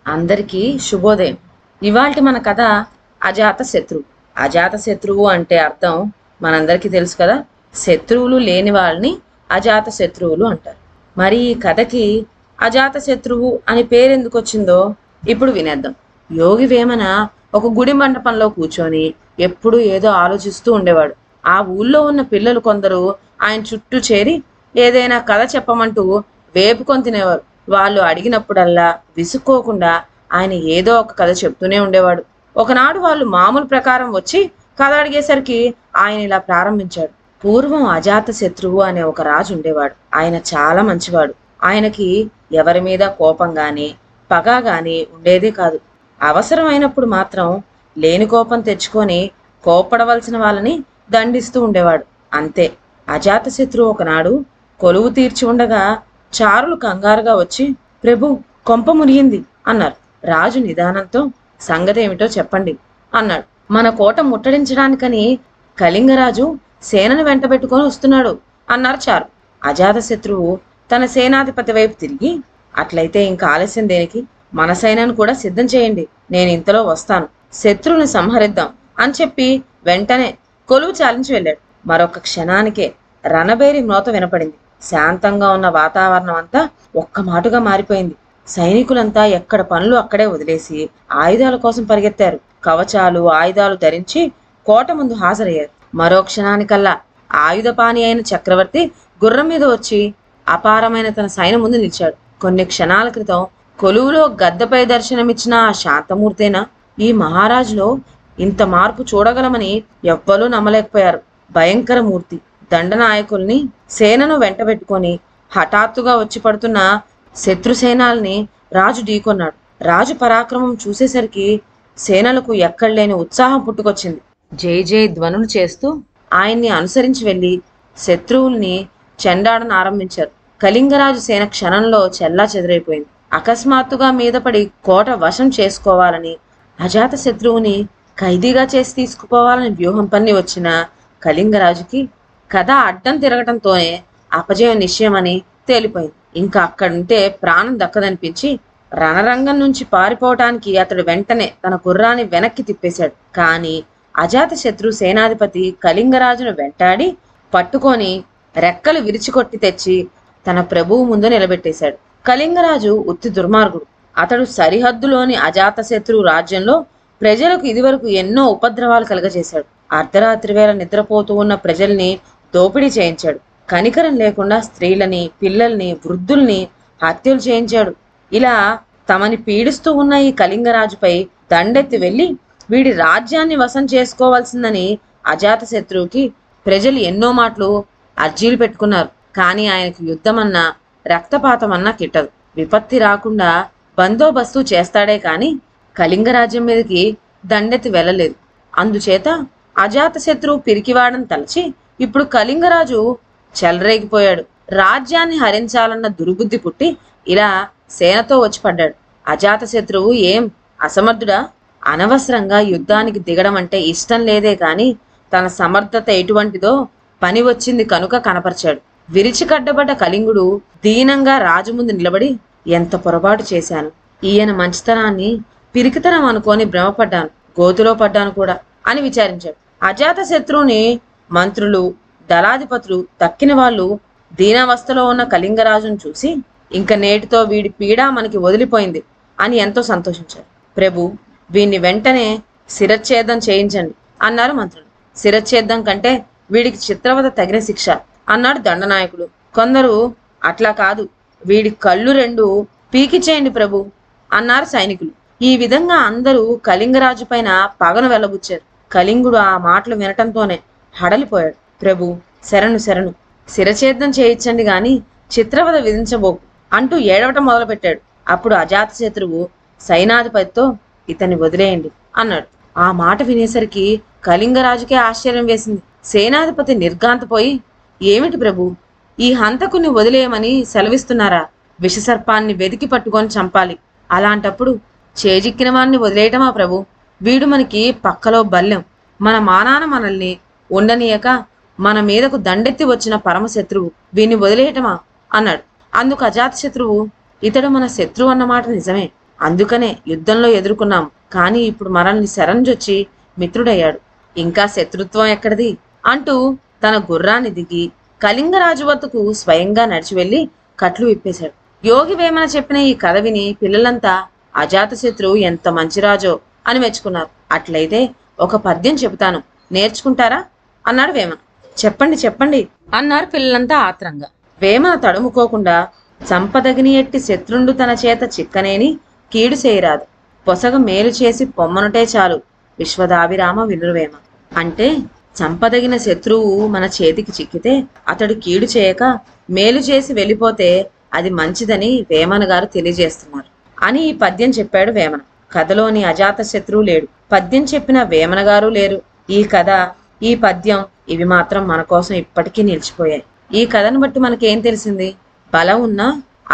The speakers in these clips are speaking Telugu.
అందరికీ శుభోదయం. ఇవాల్టి మన కథ అజాత శత్రువు. అజాత శత్రువు అంటే అర్థం మనందరికీ తెలుసు కదా. శత్రువులు లేని వాళ్ళని అజాత శత్రువులు అంటారు. మరి ఈ కథకి అజాత శత్రువు అని పేరెందుకు వచ్చిందో ఇప్పుడు వినేద్దాం. యోగి వేమన ఒక గుడి మండపంలో కూర్చొని ఎప్పుడూ ఏదో ఆలోచిస్తూ ఉండేవాడు. ఆ ఊళ్ళో ఉన్న పిల్లలు కొందరు ఆయన చుట్టూ చేరి ఏదైనా కథ చెప్పమంటూ వేపుకొని తినేవారు. వాళ్ళు అడిగినప్పుడల్లా విసుక్కోకుండా ఆయన ఏదో ఒక కథ చెప్తూనే ఉండేవాడు. ఒకనాడు వాళ్ళు మామూలు ప్రకారం వచ్చి కథ అడిగేసరికి ఆయన ఇలా ప్రారంభించాడు. పూర్వం అజాత శత్రువు అనే ఒక రాజు ఉండేవాడు. ఆయన చాలా మంచివాడు. ఆయనకి ఎవరి మీద కోపం గాని పగ గాని ఉండేదే కాదు. అవసరమైనప్పుడు మాత్రం లేని కోపం తెచ్చుకొని కోప్పడవలసిన వాళ్ళని దండిస్తూ ఉండేవాడు. అంతే. అజాత శత్రువు ఒకనాడు కొలువు తీర్చి ఉండగా చారులు కంగారుగా వచ్చి, ప్రభు, కొంప మునిగింది అన్నారు. రాజు నిదానంతో, సంగతి ఏమిటో చెప్పండి అన్నాడు. మన కోట ముట్టడించడానికని కళింగరాజు సేనను వెంటబెట్టుకొని వస్తున్నాడు అన్నారు చారు. అజాత శత్రువు తన సేనాధిపతి వైపు తిరిగి, అట్లయితే ఇంకా ఆలస్యం దేనికి, మన సైన్యాన్ని కూడా సిద్ధం చేయండి, నేను ఇంతలో వస్తాను, శత్రువుని సంహరిద్దాం అని చెప్పి వెంటనే కొలువు చాలించి వెళ్ళాడు. మరొక క్షణానికే రణబేరి మ్రోత వినపడింది. శాంతంగా ఉన్న వాతావరణం అంతా ఒక్క మాటుగా మారిపోయింది. సైనికులంతా ఎక్కడ పనులు అక్కడే వదిలేసి ఆయుధాల కోసం పరిగెత్తారు. కవచాలు ఆయుధాలు ధరించి కోట ముందు హాజరయ్యారు. మరో క్షణానికల్లా ఆయుధపాణి అయిన చక్రవర్తి గుర్రం మీద వచ్చి అపారమైన తన సైన్యం ముందు నిలిచాడు. కొన్ని క్షణాల క్రితం కొలువులో గద్దపై దర్శనమిచ్చిన ఆ శాంతమూర్తేనా ఈ మహారాజులో ఇంత మార్పు చూడగలమని ఎవ్వరూ నమ్మలేకపోయారు. భయంకర మూర్తి దండనాయకుల్ని సేనను వెంటబెట్టుకొని హఠాత్తుగా వచ్చి పడుతున్న శత్రుసేనాల్ని రాజు ఢీకొన్నాడు. రాజు పరాక్రమం చూసేసరికి సేనలకు ఎక్కడలేని ఉత్సాహం పుట్టుకొచ్చింది. జై జై ధ్వనులు చేస్తూ ఆయన్ని అనుసరించి వెళ్లి శత్రువుల్ని చెండాడన ఆరంభించారు. కళింగరాజు సేన క్షణంలో చెల్లా చెదిరైపోయింది. అకస్మాత్తుగా మీద పడి కోట వశం చేసుకోవాలని, అజాత శత్రువుని ఖైదీగా చేసి తీసుకుపోవాలని వ్యూహం పన్ని వచ్చిన కళింగరాజుకి కథ అడ్డం తిరగటంతోనే అపజయం నిశ్చయమని తేలిపోయింది. ఇంకా అక్కడుంటే ప్రాణం దక్కదనిపించి రణరంగం నుంచి పారిపోవటానికి అతడు వెంటనే తన గుర్రాన్ని వెనక్కి తిప్పేశాడు. కానీ అజాత శత్రు సేనాధిపతి కళింగరాజును వెంటాడి పట్టుకొని రెక్కలు విరిచికొట్టి తెచ్చి తన ప్రభువు ముందు నిలబెట్టేశాడు. కళింగరాజు ఉత్తి దుర్మార్గుడు. అతడు సరిహద్దులోని అజాత శత్రు రాజ్యంలో ప్రజలకు ఇదివరకు ఎన్నో ఉపద్రవాలు కలగజేశాడు. అర్ధరాత్రి వేళ నిద్రపోతూ ఉన్న ప్రజల్ని దోపిడీ చేయించాడు. కనికరం లేకుండా స్త్రీలని, పిల్లల్ని, వృద్ధుల్ని హత్యలు చేయించాడు. ఇలా తమని పీడిస్తూ ఉన్న ఈ కళింగరాజుపై దండెత్తి వెళ్లి వీడి రాజ్యాన్ని వశం చేసుకోవాల్సిందని అజాత శత్రువుకి ప్రజలు ఎన్నో మాటలు అర్జీలు పెట్టుకున్నారు. కానీ ఆయనకు యుద్ధమన్నా రక్తపాతమన్నా కిట్టదు. విపత్తి రాకుండా బందోబస్తు చేస్తాడే కాని కళింగరాజ్యం మీదకి దండెత్తి వెళ్ళలేదు. అందుచేత అజాత శత్రువు పిరికివాడని తలచి ఇప్పుడు కళింగరాజు చెలరేగిపోయాడు. రాజ్యాన్ని హరించాలన్న దుర్బుద్ధి పుట్టి ఇలా సేనతో వచ్చి పడ్డాడు. అజాత శత్రువు ఏం అసమర్థుడా? అనవసరంగా యుద్ధానికి దిగడం అంటే ఇష్టం లేదే కాని తన సమర్థత ఎటువంటిదో పని వచ్చింది కనుక కనపరిచాడు. విరిచికడ్డబడ్డ కళింగుడు దీనంగా రాజు ముందు నిలబడి, ఎంత పొరపాటు చేశాను, ఈయన మంచితనాన్ని పిరికితనం అనుకొని భ్రమపడ్డాను, గోతులో పడ్డాను కూడా అని విచారించాడు. అజాత శత్రువుని మంత్రులు, దళాధిపతులు, తక్కిన వాళ్ళు దీనావస్థలో ఉన్న కళింగరాజును చూసి, ఇంక నేటితో వీడి పీడ మనకి వదిలిపోయింది అని ఎంతో సంతోషించారు. ప్రభు, వీడిని వెంటనే శిరచ్ఛేదం చేయించండి అన్నారు మంత్రులు. శిరచ్ఛేదం కంటే వీడికి చిత్రవద తగిన శిక్ష అన్నాడు దండనాయకుడు. కొందరు, అట్లా కాదు, వీడి కళ్ళు రెండు పీకి చేయండి ప్రభు అన్నారు సైనికులు. ఈ విధంగా అందరూ కళింగరాజు పైన పగను వెళ్ళబుచ్చారు. కళింగుడు ఆ మాటలు వినటంతోనే హడలిపోయాడు. ప్రభు, శరణు శరణు, శిరఛేదం చేయించండి గాని చిత్రవద విధించబోకు అంటూ ఏడవటం మొదలుపెట్టాడు. అప్పుడు అజాత శత్రువు సైనాధిపతితో, ఇతన్ని వదిలేయండి అన్నాడు. ఆ మాట వినేసరికి కళింగరాజుకే ఆశ్చర్యం వేసింది. సేనాధిపతి నిర్ఘాంతపోయి, ఏమిటి ప్రభు, ఈ హంతకుని వదిలేయమని సెలవిస్తున్నారా? విషసర్పాన్ని వెతికి పట్టుకొని చంపాలి, అలాంటప్పుడు చేజిక్కిన వాడిని వదిలేయటమా ప్రభు? వీడు మనకి పక్కలో బల్లెం, మన మానాన మనల్ని ఉండనీయక మన మీదకు దండెత్తి వచ్చిన పరమశత్రువు, వీణ్ణి వదిలేయటమా అన్నాడు. అందుకు అజాత శత్రువు, ఇతడు మన శత్రువు అన్నమాట నిజమే, అందుకనే యుద్ధంలో ఎదుర్కొన్నాం. కానీ ఇప్పుడు మనల్ని శరణ్జొచ్చి మిత్రుడయ్యాడు. ఇంకా శత్రుత్వం ఎక్కడిది అంటూ తన గుర్రాన్ని దిగి కళింగరాజు వద్దకు స్వయంగా నడిచి వెళ్లి కట్లు విప్పేశాడు. యోగి వేమన చెప్పిన ఈ కథ విని పిల్లలంతా అజాతశత్రువు ఎంత మంచి రాజో అని మెచ్చుకున్నారు. అట్లయితే ఒక పద్యం చెబుతాను, నేర్చుకుంటారా అన్నాడు వేమన. చెప్పండి చెప్పండి అన్నారు పిల్లలంతా ఆత్రంగా. వేమన తడుముకోకుండా, చంపదగిని ఎట్టి శత్రుండు తన చేత చిక్కనేని కీడు చేయరాదు, పొసగ మేలు చేసి పొమ్మనుటే చాలు, విశ్వదాభిరామ వినురవేమ. అంటే చంపదగిన శత్రువు మన చేతికి చిక్కితే అతడు కీడు చేయక మేలు చేసి వెళ్ళిపోతే అది మంచిదని వేమన గారు తెలియజేస్తున్నారు అని ఈ పద్యం చెప్పాడు వేమన. కథలోని అజాత శత్రువు లేడు, పద్యం చెప్పిన వేమన గారు లేరు. ఈ కథ, ఈ పద్యం ఇవి మాత్రం మన కోసం ఇప్పటికీ నిలిచిపోయాయి. ఈ కథను బట్టి మనకేం తెలిసింది? బలం ఉన్నా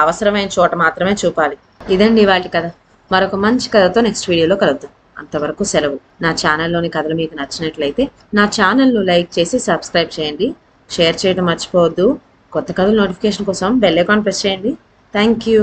అవసరమైన చోట మాత్రమే చూపాలి. ఇదండి ఇవాళ కథ. మరొక మంచి కథతో నెక్స్ట్ వీడియోలో కలుద్దాం. అంతవరకు సెలవు. నా ఛానల్లోని కథలు మీకు నచ్చినట్లయితే నా ఛానల్ను లైక్ చేసి సబ్స్క్రైబ్ చేయండి. షేర్ చేయడం మర్చిపోవద్దు. కొత్త కథల నోటిఫికేషన్ కోసం బెల్ ఐకాన్ ప్రెస్ చేయండి. Thank you.